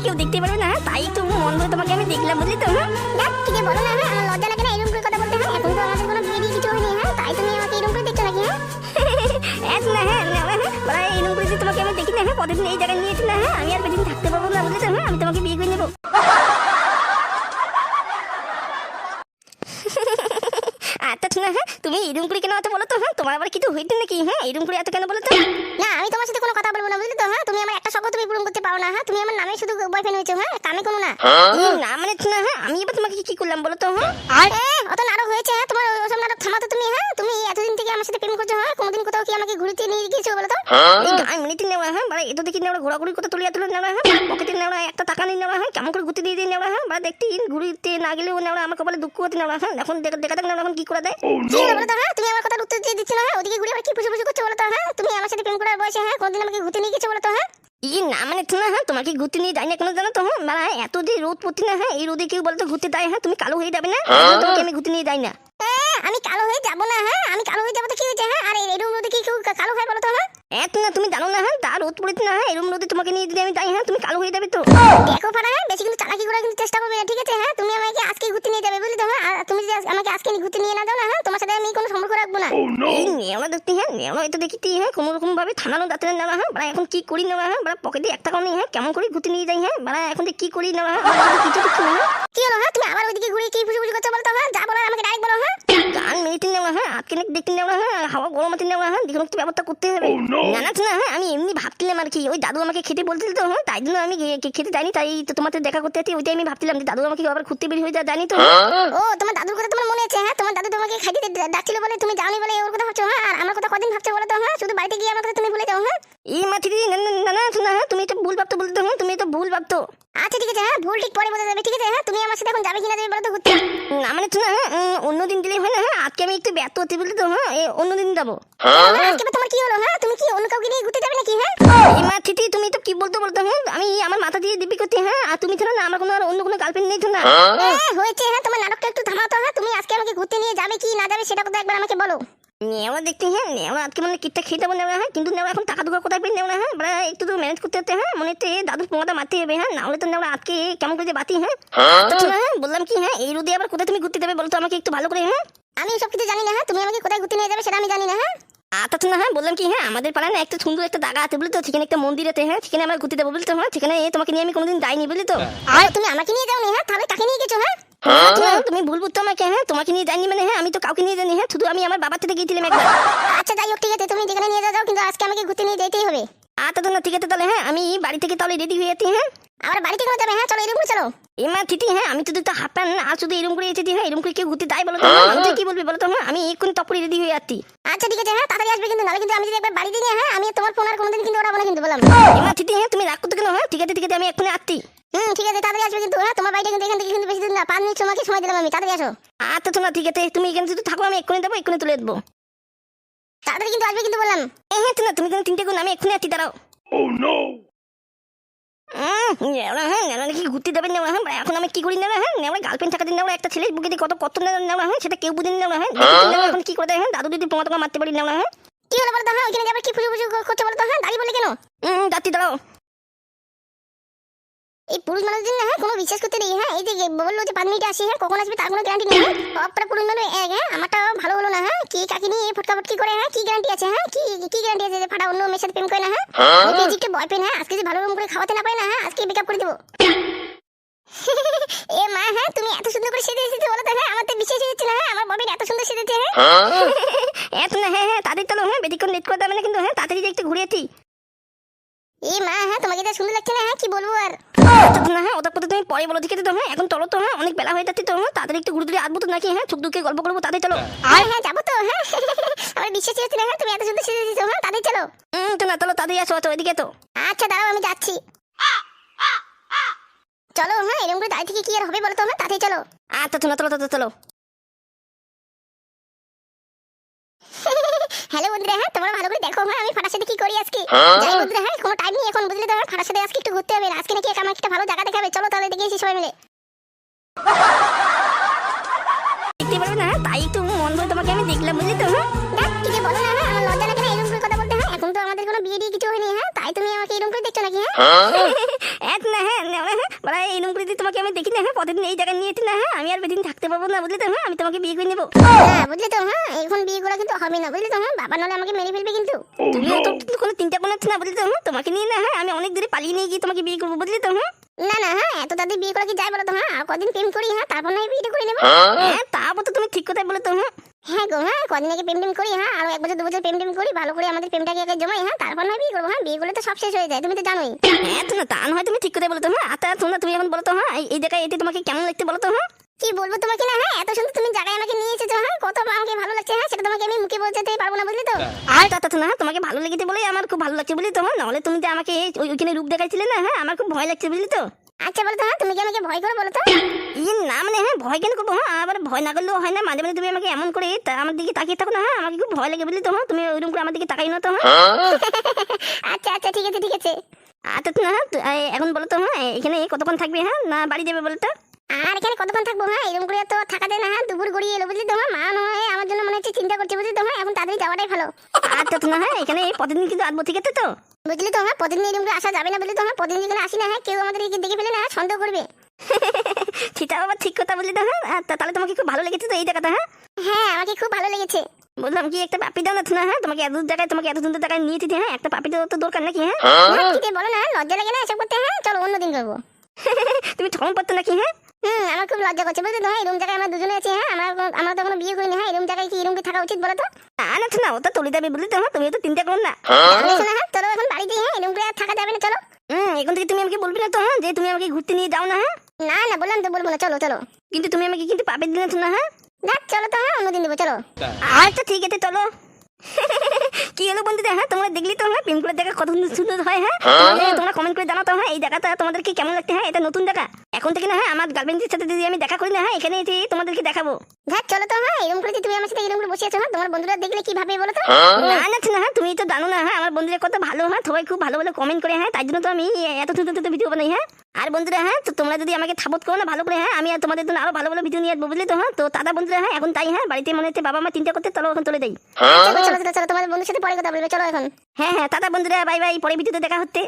কেউ দেখতে পারবে না, তাই একটু মন ভরে তোমাকে আমি দেখলাম, বুঝলি তো? দেখ কি যে বলো না, আমার লজ্জা লাগে না এরকম করে কথা বলতে? এখন তো আমাদের কোনো বিয়ে কিছু হয়নি, তাই তুমি আমাকে এরকম করে দেখছো নাকি? এরকম করে তোমাকে আমি দেখি না, কতদিন এই জায়গায় নিয়েছি না, আমি আর বেশিদিন থাকতে পারবো না, বুঝলি তো? আমি তোমাকে বিয়ে করে নেবো। আচ্ছা না, তুমি এরকম করে কেন এত বলো তো? তোমার আবার কিছু হইতে নাকি? এরকম করে এত কেন বলো তো? না, আমি তোমার সাথে কোনো কথা বলবো না, বুঝলি তো? তুমি আমার একটা শখ তুমি পূরণ করতে পারো না, তুমি আমার নামে শুধু বয়ফ্রেন্ড হয়েছো, কামে কোনো না। না মানে না, আমি এবার তোমাকে কি করলাম বলো তো? অত নাটক হয়েছে, তোমার ওসব নাটক থামাতো তুমি। তুমি এতদিন থেকে আমার সাথে প্রেম করছো, কোনোদিন কোথাও কি আমাকে ঘুরতে নিয়ে গিয়েছো বলো তো? মিনিট নেওয়া, এত দেখি নেওয়া ঘোরাঘুরি করতে তুলিয়া তুলে নেওয়া, পকেটে নেওয়া একটা টাকা নিয়ে নেওয়া, কেমন করে ঘুরতে দিয়ে নেওয়া, বা দেখতে ঘুরতে না গেলেও নেওয়া, আমার কপালে দুঃখ হতে নেওয়া। এখন দেখা দেখ নেওয়া, এখন কি করে দেয়? তুমি আমার কথা উত্তর দিয়ে দিচ্ছ না, ওদিকে ঘুরে আবার কি ফুসু ফুসু করছো বলো তো? তুমি আমার সাথে প্রেম করার বয়সে কোনোদিন আমাকে ঘুরতে নিয়ে গেছো বলো তো? না মানে না, তোমাকে ঘুরতে নিয়ে যাই না কোনো, জানো তো? মানে এত যে রোদ পড়ছে না, এই রোদে কেউ বলতো ঘুরতে দেয়? তুমি কালো হয়ে যাবে না, তোমাকে আমি ঘুরতে নিয়ে যাই না। আমি কালো হয়ে যাবো না? আমি কালো হয়ে যাবো তো কি হয়েছে? আর এরকম রোদে কি কেউ কালো হয় বলো তো? এত না তুমি জানো না, তা রোদ পড়েছে না, এরকম রোদে তোমাকে নিয়ে যদি আমি যাই, তুমি কালো হয়ে যাবে তো। দেখো পারা, বেশি কিন্তু চালাকি করার কিন্তু চেষ্টা করবে না, ঠিক আছে? তুমি আমাকে আজকে ঘুরতে নিয়ে যাবে, বুঝলি তো? আর তুমি যদি আমাকে আজকে ঘুরতে নিয়ে না যাও না, তোমার সাথে আমি কোনো সম্পর্ক রাখবো না। এই নেওয়া দেখতে, নেওয়া এটা দেখি কোনো রকম ভাবে থানানো যাতে নেওয়া, এখন কি করি নেওয়া, পকেটে একটা কম নেই, কেমন করে ঘুরতে নিয়ে যাই, এখন কি করি নেওয়া, কিছু কিছু না। কি হলো? তুমি আবার ওইদিকে ঘুরে কি ফুসু ফুসু করছো বলো তো? যা বলো আমাকে ডাইরেক্ট বলো। গান মিনিট নেওয়া, আজকে দেখতে নেওয়া, হাওয়া গরম আছে নেওয়া, দেখুন একটু ব্যবস্থা করতে হবে। না না, আমি এমনি ভাবছিলাম আর কি, ওই দাদু আমাকে খেতে বলছিল তো, তাই জন্য আমি খেতে যাইনি, তাই তো তোমাদের দেখা করতে আছি, ওইটাই আমি ভাবছিলাম যে দাদু আমাকে আবার ঘুরতে বের হয়ে যায়, জানি তো। ও, তোমার দাদুর কথা তোমার মনে আছে? তোমার দাদু তোমাকে খাইতে ডাকছিল বলে তুমি যাওনি বলে ওর কথা ভাবছো? আর আমার কথা কদিন ভাবছো বলো তো? শুধু বাড়িতে গিয়ে আমার কথা তুমি ভুলে যাও। এই মাথি না তুমি তো ভুল ভাবতো বলতে, তুমি তো ভুল ভাবতো। আচ্ছা ঠিক আছে, ভুল ঠিক পরে বোঝা যাবে, ঠিক আছে? তুমি আমার সাথে এখন যাবে কিনা যাবে বলো তো ঘুরতে? না মানে অন্যদিন দিলেই হয় না, আজকে আমি একটু ব্যস্ত হতে বলি তো, অন্যদিন যাবো। আজকে তোমার কি হলো? তুমি কি অন্য কাউকে নিয়ে ঘুরতে যাবে নাকি? এই মাথি তুমি তো কি বলতে আমি আমার মাথা দিয়ে দিবি করতে, আর তুমি ছাড়া না আমার কোনো আর অন্য কোনো গার্লফ্রেন্ড নেই তো না। হয়েছে, তোমার নাটকটা একটু থামাতো। তুমি আজকে আমাকে ঘুরতে নিয়ে যাবে কি না যাবে সেটা কথা একবার আমাকে বলো। নেওয়া দেখতে, নেওয়া আজকে মানে কিটটা খেতে যাবো নেওয়া, কিন্তু নেওয়া এখন টাকা দুকা কোথায় পেয়ে নেওয়া, একটু তো ম্যানেজ করতে হতে, মনে হচ্ছে দাদুর পোঙাটা মারতে হবে, না হলে তো নেওয়া আজকে কেমন করে যে বাতি। বললাম কি, এই রোদে আবার কোথায় তুমি ঘুরতে যাবে বলতো আমাকে একটু ভালো করে। আমি সব কিছু জানি না, তুমি আমাকে কোথায় ঘুরতে নিয়ে যাবে সেটা আমি জানি না। আচ্ছা না, বললাম কি, আমাদের পাড়ায় না একটা সুন্দর একটা জায়গা আছে বুঝলি তো, সেখানে একটা মন্দির আছে, সেখানে আমরা ঘুরতে যাবো বুঝলি তো, সেখানে তোমাকে নিয়ে আমি কোনোদিন যাইনি বুঝলি তো। আর তুমি আমাকে নিয়ে যাওনি, তাহলে কাকে নিয়ে গেছো? তুমি ভুল বুঝতো আমাকে, তোমাকে নিয়ে যাইনি মানে, আমি তো কাউকে নিয়ে যাইনি, শুধু আমি আমার বাবার সাথে গিয়েছিলাম একবার। আচ্ছা যাই হোক, ঠিক আছে, তুমি যেখানে নিয়ে যাও, কিন্তু আজকে আমাকে ঘুরতে নিয়ে যেতেই হবে। আচ্ছা না, ঠিক আছে তাহলে, আমি বাড়ি থেকে তাহলে রেডি হয়ে যাচ্ছি। আমার বাড়ি থেকে যাবে? চলো এরকম চলো। এমা থিতি, আমি তো দুটো হাফ প্যান্ট আর শুধু এরকম করে এসেছি, এরকম করে কেউ ঘুরতে তাই বলো তো, তুই কি বলবি বলো তো? আমি এক্ষুনি তপরে রেডি হয়ে যাচ্ছি। আচ্ছা ঠিক আছে, তাড়াতাড়ি আসবে কিন্তু, নাহলে কিন্তু আমি যদি একবার বাড়িতে নিয়ে আমি তোমার ফোন আর কোনোদিন কিন্তু ওড়াবো না কিন্তু, বললাম। এমা থিতি, তুমি রাগ করতে কেন? ঠিক আছে আমি এক্ষুনি আসছি। ঠিক আছে, তাড়াতাড়ি আসবে কিন্তু। তোমার বাড়িটা কিন্তু এখান থেকে কিন্তু বেশি দূর না, 5 মিনিট তোমাকে সময় দিলাম আমি, তাড়াতাড়ি আসো। আচ্ছা না, ঠিক আছে, তুমি এখানে শুধু থাকো, আমি এক্ষুনি যাবো, এক্ষুনি তুলে দেবো। তাড়াতাড়ি কিন্তু আসবে কিন্তু, বললাম। না তুমি কিন্তু 3টে গুণ, আমি এক্ষুনি আসছি, দাঁড়াও। কি ঘুরতে যাবেন নেওয়া, এখন আমি কি করি নেওয়া, নেওয়া গার্লফ্রেন্ড থাকাতে নেওয়া, একটা ছেলের বুকে কত কত নেওয়া, সেটা কেউ বুঝে নেওয়া, এখন কি করে দাদু যদি পোঙা মারতে পারি নেওয়া। কি হলো বলো তো? ওইখানে যাবে কি ফুজু ফুজু করছো বলো তো? দাঁড়িয়ে বলে কেন? যাচ্ছি, দাঁড়াও। এই পুরুষ মানুষদের না কোনো বিশ্বাস করতে নেই। এই যে বললো যে 5 মিনিটে আসি, কখন আসবে তার কোনো গ্যারান্টি নেই। সবটা পুরুষ মানুষ এক। আমারটা ভালো হলো না, কি কাকে নিয়ে ফটকাফটকি করে, কি গ্যারান্টি আছে? কি গ্যারান্টি আছে যে ফাটা অন্য মেয়ের সাথে প্রেম করে না? ফিজিকটা বয়ফ্রেন্ড, আজকে যে ভালো রকম করে খাওয়াতে না পারে না, আজকে ব্রেকআপ করে দেবো। এ মা, তুমি এত সুন্দর করে সেজে এসেছো বলো তো? আমার তো বিশ্বাস হচ্ছে না, আমার বয়ফ্রেন্ড এত সুন্দর সেজেছে। এত না, তাদের চলো, বেশিক্ষণ লেট করতে হবে না কিন্তু, তাড়াতাড়ি একটু ঘুরে আসি। এই মা, তোমাকে যা সুন্দর লাগছে না, কি বলবো আর। না ওটা পরে তুমি পরে বলো, ঠিক আছে তো? এখন চলো তো, অনেক বেলা হয়ে যাচ্ছে তো, তাড়াতাড়ি একটু ঘুরে ঘুরে আসবো তো নাকি, সুখ দুঃখে গল্প করবো, তাড়াতাড়ি চলো। যাবো তো, আমার বিশ্বাস হচ্ছে না, তুমি এত সুন্দর সেজে এসেছো, তাড়াতাড়ি চলো। তো না, চলো তাড়াতাড়ি আসো, ওইদিকে তো। আচ্ছা দাঁড়াও, আমি যাচ্ছি। চলো, এরকম করে দাঁড়িয়ে থেকে কি আর হবে বলো তো? তাড়াতাড়ি চলো। আচ্ছা চলো। হ্যালো বন্ধুরা, তোমরা ভালো করে দেখো, আমি ফাটার সাথে কি করি আজকে। যাই বন্ধুরা, কোনো টাইম নেই এখন, বুঝলে তো? ফাটার সাথে আজকে একটু ঘুরতে হবে, আজকে নাকি আমার একটা ভালো জায়গা দেখাবে। চলো তাহলে দেখে এসি সবাই মিলে। দেখতে পারবে না, তাই একটু মন ভরে তোমাকে আমি দেখলাম, বুঝলি তো? দেখ কি যে বলো না, আমার লজ্জা লাগে না এরকম করে কথা বলতে? এখন তো আমাদের কোনো বিয়ে কিছু হয়নি, তাই তুমি আমাকে এরকম করে দেখছো নাকি? এক না, এরকম করে যদি তোমাকে আমি দেখি না হ্যাঁ প্রতিদিন এই জায়গায় নিয়ে না হ্যাঁ আমি আর বেদিন থাকতে পারবো না বুঝলি তো হ্যাঁ আমি তোমাকে বিয়ে করে নেবো। হ্যাঁ বুঝলি তো হ্যাঁ এখন বিয়ে করা কিন্তু হবে না বুঝলি তো হ্যাঁ বাবা নাহলে আমাকে মেরে ফেলবে কিন্তু। তুমিও তো কোনো চিন্তা করো না বুঝলি তো হ্যাঁ তোমাকে নিয়ে না হ্যাঁ আমি অনেক দূরে পালিয়ে নিয়ে গিয়ে তোমাকে বিয়ে করবো বুঝলি তো হ্যাঁ। না না হ্যাঁ এত তাদের বিয়ে করা কি যায় বলো তো হ্যাঁ আর কদিন প্রেম করি হ্যাঁ তারপর নয় বিয়েটা করে নেবো। হ্যাঁ তারপর তো তুমি ঠিক কথাই বলে তো হ্যাঁ। হ্যাঁ গো হ্যাঁ কদিন আগে প্রেম করি হ্যাঁ আর 1 বছর 2 বছর প্রেম করি ভালো করে আমাদের প্রেমটাকে আগে জমাই হ্যাঁ তারপর নয় বিয়ে করবো হ্যাঁ বিয়ে করলে তো সব শেষ হয়ে যায় তুমি তো জানোই। হ্যাঁ তো না তা নয় তুমি ঠিক কথাই বলে তো হ্যাঁ আচ্ছা শোনো তুমি এখন বলো তো হ্যাঁ এই জায়গায় এতে তোমাকে কেমন লাগতে বলো তো হ্যাঁ। কি বলবো তোমাকে না হ্যাঁ এত সুন্দর তুমি জায়গায় আমাকে নিয়ে এসেছো হ্যাঁ কত আমাকে ভালো লাগছে হ্যাঁ সেটা তোমাকে আমি মুখে বলতে পারবো না বুঝলি তো। আর তা তো না তোমাকে ভালো লেগেছে বলেই আমার খুব ভালো লাগছে বুঝলি তো হ্যাঁ নাহলে তুমি যে আমাকে ওইখানে রূপ দেখাইছিলে না হ্যাঁ আমার খুব ভয় লাগছে বুঝলি তো। আচ্ছা বলো তো হ্যাঁ তুমি কি আমাকে ভয় করো বলো তো। না মানে হ্যাঁ ভয় কেন করবো হ্যাঁ আবার ভয় না করলেও হয় না মাঝে মাঝে তুমি আমাকে এমন করে আমার দিকে তাকিয়ে থাকো না হ্যাঁ আমাকে খুব ভয় লাগে বুঝলি তো হ্যাঁ তুমি ওইরকম করে আমার দিকে তাকাই না তো হ্যাঁ। আচ্ছা আচ্ছা ঠিক আছে ঠিক আছে। আচ্ছা না এখন বলো তো হ্যাঁ এখানে কতক্ষণ থাকবে হ্যাঁ না বাড়ি যাবে বলো তো। আর এখানে কতক্ষণ থাকবো হ্যাঁ এরকম করে তো থাকা যায় না হ্যাঁ দুপুর গড়িয়ে এলো বুঝলি তো হ্যাঁ মা নয় আমার জন্য মনে হচ্ছে চিন্তা করছে বুঝলি তো হ্যাঁ এখন তাড়াতাড়ি যাওয়াটাই ভালো। আচ্ছা না হ্যাঁ এখানে প্রতিদিন কিন্তু আসবো ঠিক আছে তো। বুঝলি তো হ্যাঁ প্রতিদিন এরকম করে আসা যাবে না বুঝলি তো হ্যাঁ প্রতিদিন এখানে আসি না হ্যাঁ কেউ আমাদের দেখে ফেলে না সন্দেহ করবে। সেটা বাবা ঠিক কথা বললি তো হ্যাঁ তাহলে তোমাকে খুব ভালো লেগেছে তো এই জায়গাটা হ্যাঁ। হ্যাঁ আমাকে খুব ভালো লেগেছে। বললাম কি একটা পাপি দাও না হ্যাঁ তোমাকে এত জায়গায় তোমাকে এত সুন্দর জায়গায় নিয়ে যেতে হ্যাঁ একটা পাপি দেওয়া তো দরকার নাকি হ্যাঁ। কি দিয়ে বলো না লজ্জা লাগে না এসব করতে হ্যাঁ চলো অন্যদিন করবো। তুমি ঠম পড়তো নাকি হ্যাঁ। আমার খুব লজ্জা করছে বুঝলি তো হ্যাঁ এরকম জায়গায় আমরা দুজনে আছি হ্যাঁ আমরা তো কোনো বিয়ে করিনি হ্যাঁ এরকম জায়গায় কি এরকম কি থাকা উচিত বলো তো। না ওটা তুলে যাবে বুঝলি তো হ্যাঁ তুমি তো চিন্তা করো না। শোনা হ্যাঁ চলো এখন বাড়িতে হ্যাঁ এরকম করে আর থাকা যাবে না চলো। এখন থেকে তুমি আমাকে বলবি না তো হ্যাঁ যে তুমি আমাকে ঘুরতে নিয়ে যাও না হ্যাঁ। না না বললাম তো বলবো না চলো চলো। কিন্তু তুমি আমাকে কিন্তু পাপের দিনে না হ্যাঁ। দেখ চলো তো হ্যাঁ অন্যদিন দেবো চলো। আচ্ছা ঠিক আছে চলো। কি হলো বন্ধুরা হ্যাঁ তোমরা দেখলি তো হ্যাঁ প্রেম করে দেখা কত সুন্দর হয় হ্যাঁ তোমরা কমেন্ট করে জানাও তো হ্যাঁ এই জায়গাটা তোমাদের কি কেমন লাগছে হ্যাঁ এটা নতুন জায়গা এখন থেকে না হ্যাঁ আমার গার্লফ্রেন্ডের সাথে যদি আমি দেখা করি না হ্যাঁ এখানে এসে তোমাদেরকে দেখাবো। দেখ চলো তো হ্যাঁ এরকম করে তুমি আমার সাথে এরকম করে বসে আছো হ্যাঁ তোমার বন্ধুরা দেখলে কি ভাবে বলো তো। না হ্যাঁ তুমি তো জানো না হ্যাঁ আমার বন্ধুরা কত ভালো হ্যাঁ সবাই খুব ভালো ভালো কমেন্ট করে হ্যাঁ তাই জন্য তো আমি এত সুন্দর ভিডিও বানাই হ্যাঁ। আর বন্ধুরা হ্যাঁ তো তোমরা যদি আমাকে সাপোর্ট করো না ভালো করে হ্যাঁ আমি আর তোমাদের জন্য আরো ভালো ভালো ভিডিও নিয়ে আসবো বুঝলি তো হ্যাঁ তো দাদা বন্ধুরা হ্যাঁ এখন তাই হ্যাঁ বাড়িতে মনে হচ্ছে বাবা মা চিন্তা করতে চলো এখন চলে যাই। চলো চলো চলো তোমাদের বন্ধুর সাথে পরে কথা বলবে চলো এখন। হ্যাঁ দাদা বন্ধুরা বাই বাই পরে ভিডিওতে দেখা হচ্ছে।